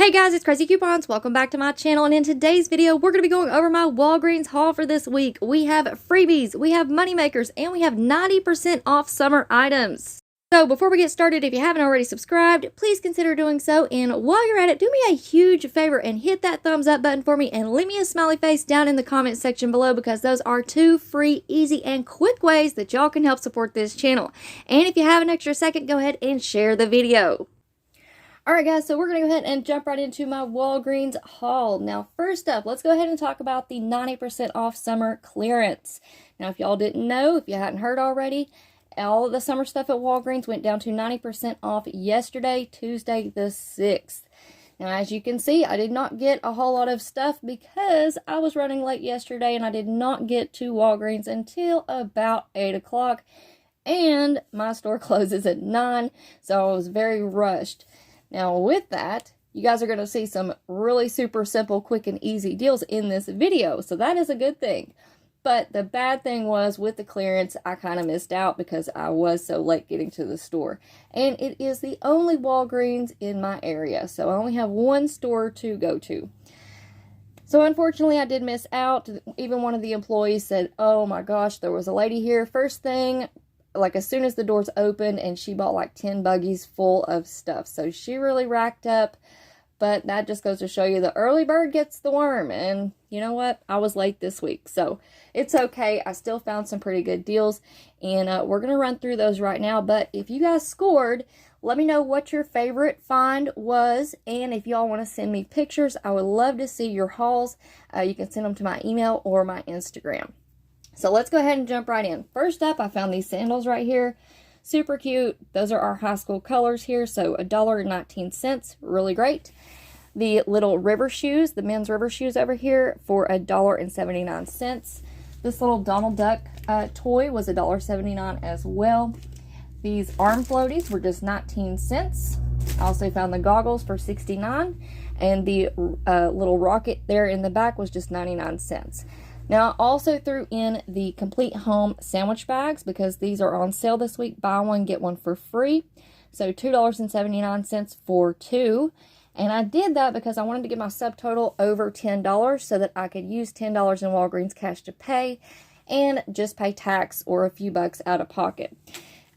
Hey guys, it's Craz-E Coupons. Welcome back to my channel, and in today's video, we're going to be going over my Walgreens haul for this week. We have freebies, we have money makers, and we have 90% off summer items. So before we get started, if you haven't already subscribed, please consider doing so. And while you're at it, do me a huge favor and hit that thumbs up button for me and leave me a smiley face down in the comment section below, because those are two free, easy, and quick ways that y'all can help support this channel. And if you have an extra second, go ahead and share the video. Alright guys, so we're going to go ahead and jump right into my Walgreens haul. Now first up, let's go ahead and talk about the 90% off summer clearance. Now if y'all didn't know, if you hadn't heard already, all of the summer stuff at Walgreens went down to 90% off yesterday, Tuesday the 6th. Now as you can see, I did not get a whole lot of stuff because I was running late yesterday and I did not get to Walgreens until about 8 o'clock. And my store closes at 9, so I was very rushed. Now with that, you guys are going to see some really super simple, quick, and easy deals in this video. So that is a good thing. But the bad thing was with the clearance, I kind of missed out because I was so late getting to the store. And it is the only Walgreens in my area. So I only have one store to go to. So unfortunately, I did miss out. Even one of the employees said, oh my gosh, there was a lady here. First thing, like as soon as the doors opened, and she bought like 10 buggies full of stuff. So she really racked up, but that just goes to show you the early bird gets the worm. And you know what? I was late this week, so it's okay. I still found some pretty good deals, and we're going to run through those right now. But if you guys scored, let me know what your favorite find was, and if y'all want to send me pictures, I would love to see your hauls. You can send them to my email or my Instagram. So let's go ahead and jump right in. First up, I found these sandals right here. Super cute. Those are our high school colors here, so $1.19. Really great. The little river shoes, the men's river shoes over here for $1.79. This little Donald Duck toy was $1.79 as well. These arm floaties were just 19 cents. I also found the goggles for 69, and the little rocket there in the back was just 99 cents. Now, I also threw in the complete home sandwich bags because these are on sale this week. Buy one, get one for free. So $2.79 for two. And I did that because I wanted to get my subtotal over $10 so that I could use $10 in Walgreens cash to pay and just pay tax or a few bucks out of pocket.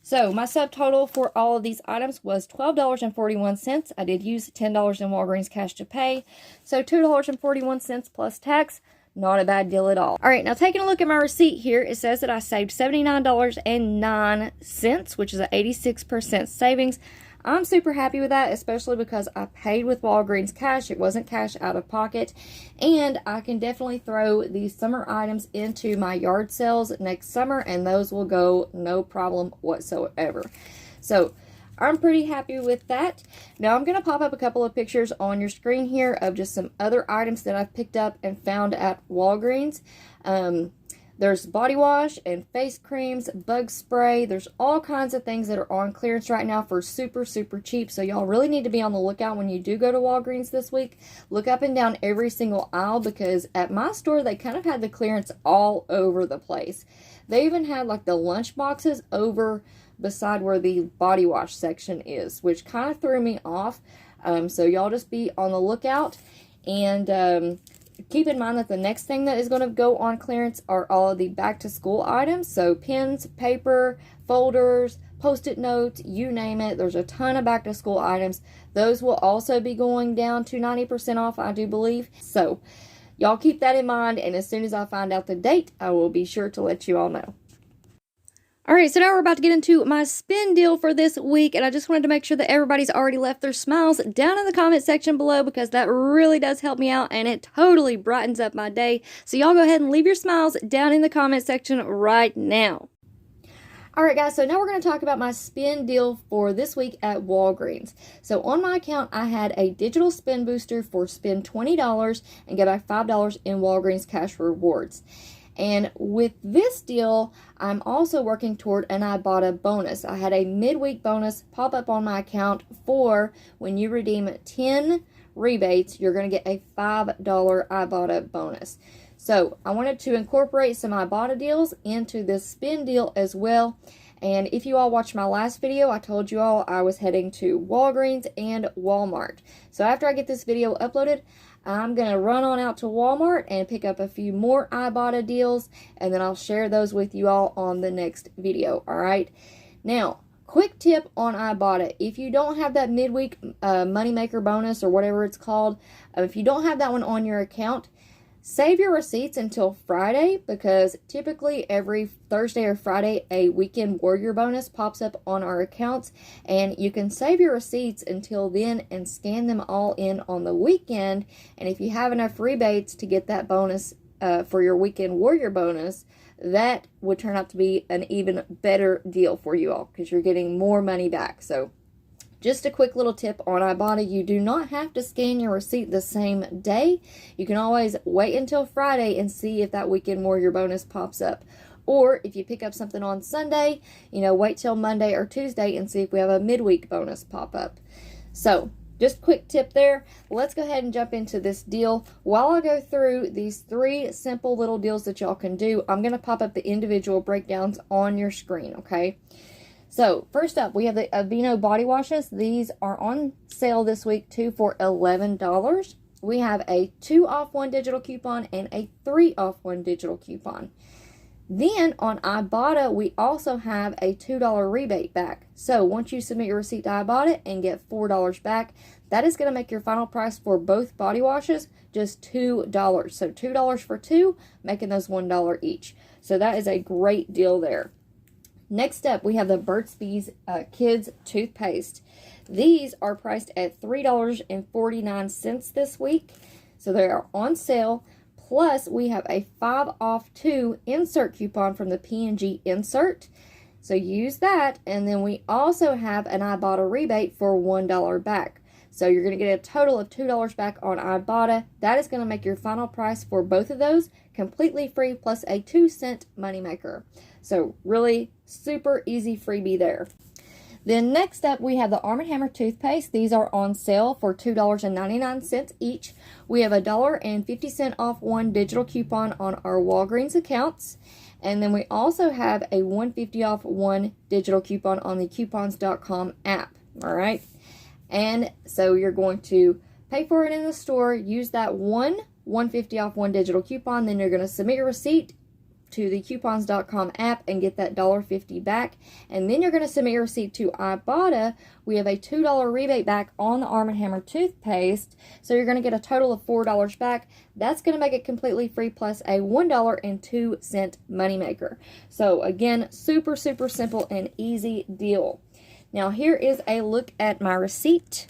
So my subtotal for all of these items was $12.41. I did use $10 in Walgreens cash to pay. So $2.41 plus tax. Not a bad deal at all. All right, now taking a look at my receipt here, it says that I saved $79.09, which is an 86% savings. I'm super happy with that, especially because I paid with Walgreens cash. It wasn't cash out of pocket. And I can definitely throw these summer items into my yard sales next summer, and those will go no problem whatsoever. So I'm pretty happy with that. Now I'm going to pop up a couple of pictures on your screen here of just some other items that I've picked up and found at Walgreens. There's body wash and face creams, bug spray. There's all kinds of things that are on clearance right now for super, super cheap. So y'all really need to be on the lookout when you do go to Walgreens this week. Look up and down every single aisle, because at my store, they kind of had the clearance all over the place. They even had like the lunch boxes over beside where the body wash section is, which kind of threw me off. So y'all just be on the lookout, and keep in mind that the next thing that is going to go on clearance are all of the back to school items. So pens, paper, folders, post-it notes, you name it. There's a ton of back to school items. Those will also be going down to 90% off, I do believe. So y'all keep that in mind, and as soon as I find out the date, I will be sure to let you all know. Alright, so now we're about to get into my spin deal for this week, and I just wanted to make sure that everybody's already left their smiles down in the comment section below, because that really does help me out, and it totally brightens up my day. So y'all go ahead and leave your smiles down in the comment section right now. Alright guys, so now we're going to talk about my spin deal for this week at Walgreens. So on my account, I had a digital spin booster for spend $20 and get back $5 in Walgreens cash rewards. And with this deal, I'm also working toward an Ibotta bonus. I had a midweek bonus pop up on my account for when you redeem 10 rebates, you're going to get a $5 Ibotta bonus. So I wanted to incorporate some Ibotta deals into this spin deal as well. And if you all watched my last video, I told you all I was heading to Walgreens and Walmart. So after I get this video uploaded, I'm going to run on out to Walmart and pick up a few more Ibotta deals, and then I'll share those with you all on the next video, alright? Now, quick tip on Ibotta. If you don't have that midweek moneymaker bonus or whatever it's called, if you don't have that one on your account, save your receipts until Friday, because typically every Thursday or Friday a weekend warrior bonus pops up on our accounts, and you can save your receipts until then and scan them all in on the weekend. And if you have enough rebates to get that bonus for your weekend warrior bonus, that would turn out to be an even better deal for you all, because you're getting more money back. So just a quick little tip on Ibotta, you do not have to scan your receipt the same day. You can always wait until Friday and see if that weekend warrior bonus pops up. Or if you pick up something on Sunday, wait till Monday or Tuesday and see if we have a midweek bonus pop up. So just quick tip there. Let's go ahead and jump into this deal. While I go through these 3 simple little deals that y'all can do, I'm going to pop up the individual breakdowns on your screen, okay? So, first up, we have the Aveeno body washes. These are on sale this week, 2 for $11. We have a 2 off 1 digital coupon and a 3 off 1 digital coupon. Then, on Ibotta, we also have a $2 rebate back. So, once you submit your receipt to Ibotta and get $4 back, that is going to make your final price for both body washes just $2. So, $2 for 2, making those $1 each. So, that is a great deal there. Next up, we have the Burt's Bees Kids Toothpaste. These are priced at $3.49 this week. So they are on sale. Plus, we have a 5 off 2 insert coupon from the P&G Insert. So use that. And then we also have an Ibotta rebate for $1 back. So you're going to get a total of $2 back on Ibotta. That is going to make your final price for both of those completely free, plus a 2-cent moneymaker. So really super easy freebie there. Then next up, we have the Arm & Hammer toothpaste. These are on sale for $2.99 each. We have a $1.50 off 1 digital coupon on our Walgreens accounts. And then we also have a $1.50 off 1 digital coupon on the coupons.com app. All right. And so you're going to pay for it in the store, use that $1.50 off 1 digital coupon, then you're going to submit your receipt to the coupons.com app and get that $1.50 back. And then you're going to submit your receipt to Ibotta. We have a $2 rebate back on the Arm & Hammer toothpaste. So you're going to get a total of $4 back. That's going to make it completely free, plus a $1.02 moneymaker. So again, super, super simple and easy deal. Now here is a look at my receipt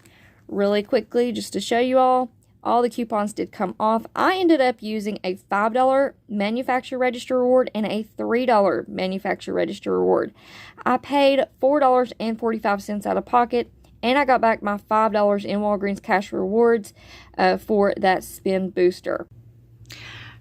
really quickly just to show you all. All the coupons did come off. I ended up using a $5 manufacturer register reward and a $3 manufacturer register reward. I paid $4.45 out of pocket, and I got back my $5 in Walgreens cash rewards for that spin booster.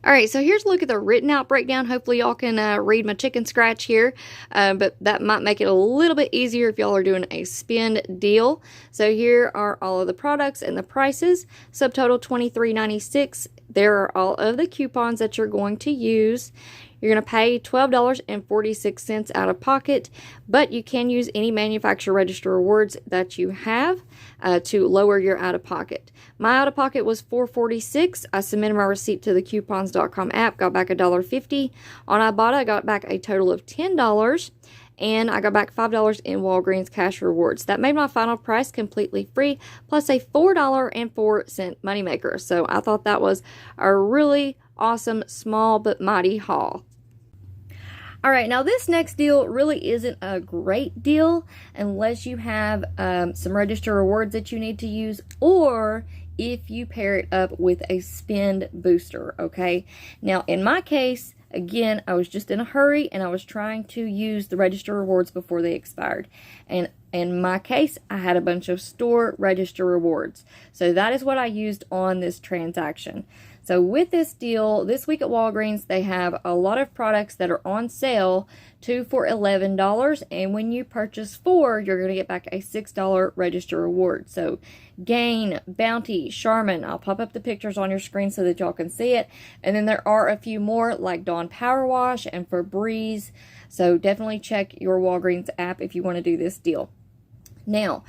Alright, so here's a look at the written out breakdown. Hopefully y'all can read my chicken scratch here, but that might make it a little bit easier if y'all are doing a spin deal. So here are all of the products and the prices. Subtotal $23.96. There are all of the coupons that you're going to use. You're going to pay $12.46 out of pocket, but you can use any manufacturer register rewards that you have to lower your out-of-pocket. My out-of-pocket was $4.46. I submitted my receipt to the coupons.com app, got back $1.50. On Ibotta, I got back a total of $10, and I got back $5 in Walgreens cash rewards. That made my final price completely free, plus a $4.04 moneymaker. So I thought that was a really awesome, small but mighty haul. Alright, now this next deal really isn't a great deal unless you have some register rewards that you need to use, or if you pair it up with a spin booster, okay? Now, in my case, again, I was just in a hurry and I was trying to use the register rewards before they expired. And in my case, I had a bunch of store register rewards. So that is what I used on this transaction. So with this deal, this week at Walgreens, they have a lot of products that are on sale, 2 for $11, and when you purchase 4, you're going to get back a $6 register reward. So Gain, Bounty, Charmin, I'll pop up the pictures on your screen so that y'all can see it. And then there are a few more like Dawn Power Wash and Febreze. So definitely check your Walgreens app if you want to do this deal. Now,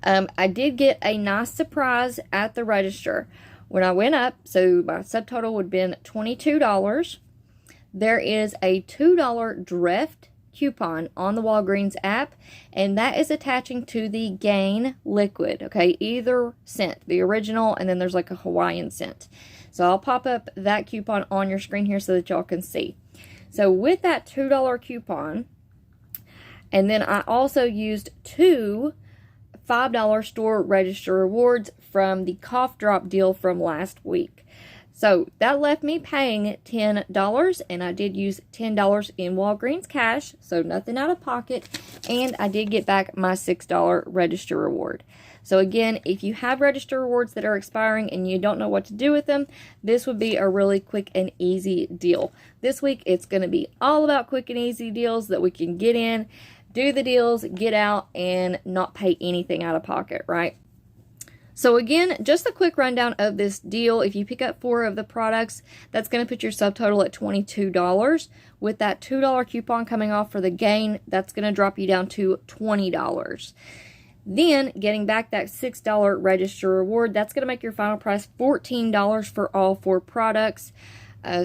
I did get a nice surprise at the register. When I went up, so my subtotal would have been $22. There is a $2 drift coupon on the Walgreens app, and that is attaching to the Gain liquid, okay? Either scent, the original, and then there's like a Hawaiian scent. So I'll pop up that coupon on your screen here so that y'all can see. So with that $2 coupon, and then I also used 2 $5 store register rewards from the cough drop deal from last week. So that left me paying $10, and I did use $10 in Walgreens cash, so nothing out of pocket, and I did get back my $6 register reward. So again, if you have register rewards that are expiring and you don't know what to do with them, this would be a really quick and easy deal. This week, it's going to be all about quick and easy deals that we can get in, do the deals, get out, and not pay anything out of pocket, right? So again, just a quick rundown of this deal. If you pick up 4 of the products, that's going to put your subtotal at $22. With that $2 coupon coming off for the Gain, that's going to drop you down to $20. Then, getting back that $6 register reward, that's going to make your final price $14 for all 4 products.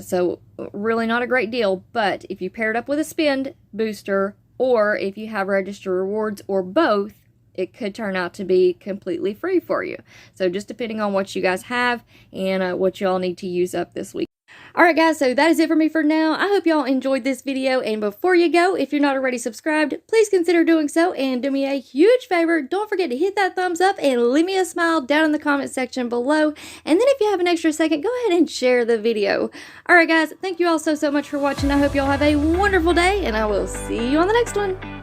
So really not a great deal, but if you pair it up with a spend booster, or if you have register rewards, or both, it could turn out to be completely free for you. So just depending on what you guys have and what y'all need to use up this week. Alright guys, so that is it for me for now. I hope y'all enjoyed this video, and before you go, if you're not already subscribed, please consider doing so, and do me a huge favor, don't forget to hit that thumbs up and leave me a smile down in the comment section below, and then if you have an extra second, go ahead and share the video. Alright guys, thank you all so much for watching. I hope y'all have a wonderful day, and I will see you on the next one.